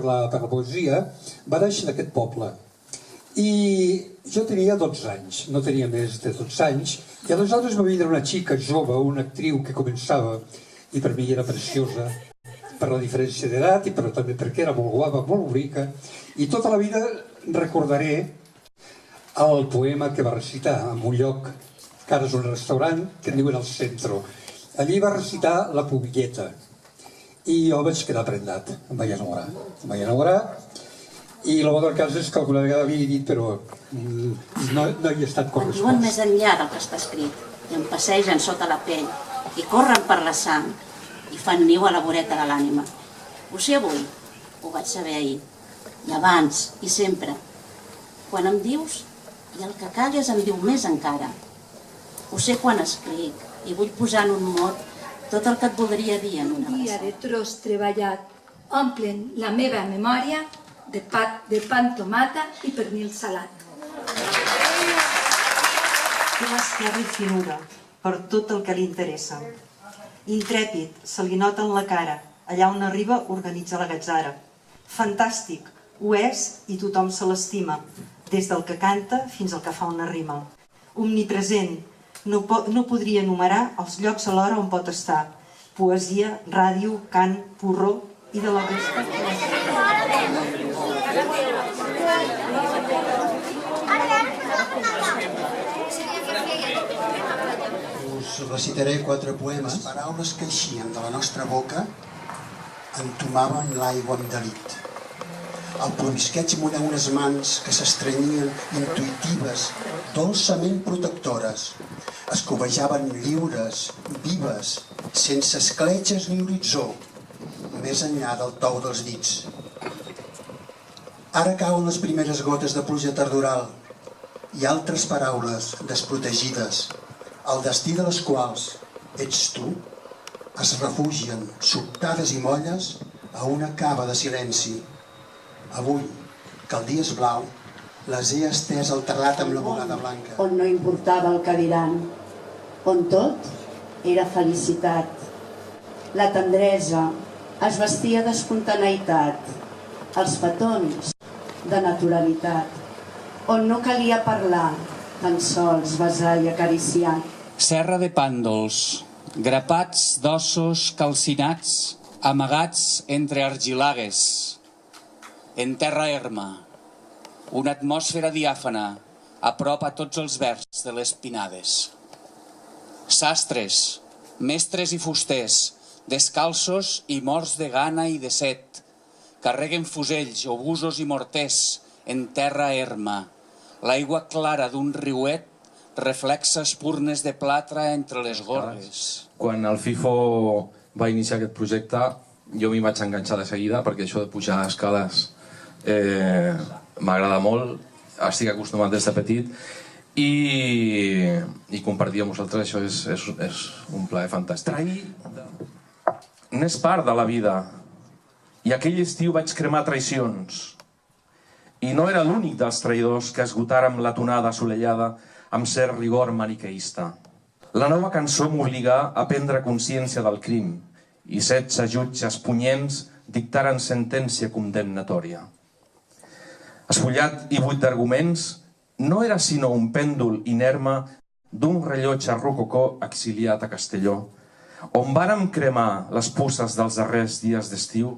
per la poesia, va néixer d'aquest poble. I jo tenia 12 anys, no tenia més de 12 anys, i aleshores va vindre una xica jove, una actriu que començava, i per mi era preciosa, per la diferència d'edat i però també perquè era molt guapa, molt bonica, i tota la vida recordaré el poema que va recitar en un lloc, que ara és un restaurant, que en diuen El Centro. Allí va recitar La Pubilleta, i jo vaig quedar prendat, em vaig enamorar, i el bo del cas és que alguna vegada li he dit, però no hi he estat correspost. Diuen més enllà del que està escrit, i em passegen sota la pell, i corren per la sang, i fan niu a la voreta de l'ànima. Ho sé avui, ho vaig saber ahir, i abans, i sempre. Quan em dius, i el que calles em diu més encara. Ho sé quan escric, i vull posar en un mot tot el que et voldria dir en una Un dia abraçada. de tros treballat omplen la meva memòria de pa amb tomata i pernil salat. Té l'esquerra i finura per tot el que li interessa. Intrèpid, se li nota en la cara, allà on arriba organitza la gatzara. Fantàstic, ho és i tothom se l'estima, des del que canta fins al que fa una rima. Omnipresent, no podria enumerar els llocs alhora on pot estar. Poesia, ràdio, cant, porró i de la resta. Us recitaré 4 poemes. Les paraules que eixien de la nostra boca entomaven l'aigua amb delit. El plomisqueig mullava unes mans que s'estrenyien intuïtives, dolçament protectores. Es cobejaven lliures, vives, sense escletxes ni horitzó, més enllà del tou dels dits. Ara cauen les primeres gotes de pluja tardoral i altres paraules desprotegides, el destí de les quals, ets tu, es refugien, sobtades i molles, a una cava de silenci. Avui, que el dia és blau, les he estès al terrat amb la bugada blanca. On no importava el que diran, on tot era felicitat. La tendresa es vestia d'espontaneïtat, els petons de naturalitat, on no calia parlar, tan sols besar i acariciar. Serra de pàndols, grapats d'ossos calcinats, amagats entre argilagues, en terra erma, una atmosfera diàfana a prop a tots els verds de les pinades. Sastres, mestres i fusters, descalços i morts de gana i de set, carreguen fusells, obusos i morters en terra erma. L'aigua clara d'un riuet reflexa espurnes de plata entre les gorgues. Quan el FIFO va iniciar aquest projecte, jo m'hi vaig enganxar de seguida, perquè això de pujar escales m'agrada molt, estic acostumat des de petit, i compartir amb vosaltres això és un plaer fantàstic. N'és part de la vida, i aquell estiu vaig cremar traïcions, i no era l'únic dels traïdors que esgotàrem la tonada assolellada amb cert rigor maniqueista. La nova cançó m'obligà a prendre consciència del crim, i 16 jutges punyents dictaren sentència condemnatòria. Esfullat i buit d'arguments, no era sinó un pèndol inerme d'un rellotge rococó exiliat a Castelló, on vàrem cremar les puces dels darrers dies d'estiu,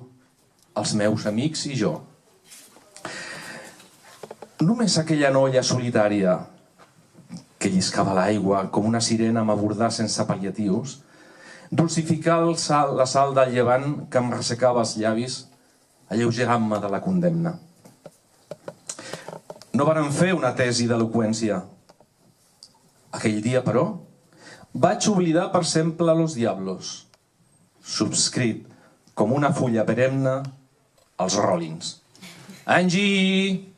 els meus amics i jo. Només aquella noia solitària, que lliscava l'aigua com una sirena a m'abordar sense pal·liatius, dulcificar la sal del llevant que em ressecava els llavis, alleugerant-me de la condemna. No vàrem fer una tesi d'eloqüència. Aquell dia, però, vaig oblidar per sempre Los Diablos, subscrit com una fulla perenne als Rollins. Angie!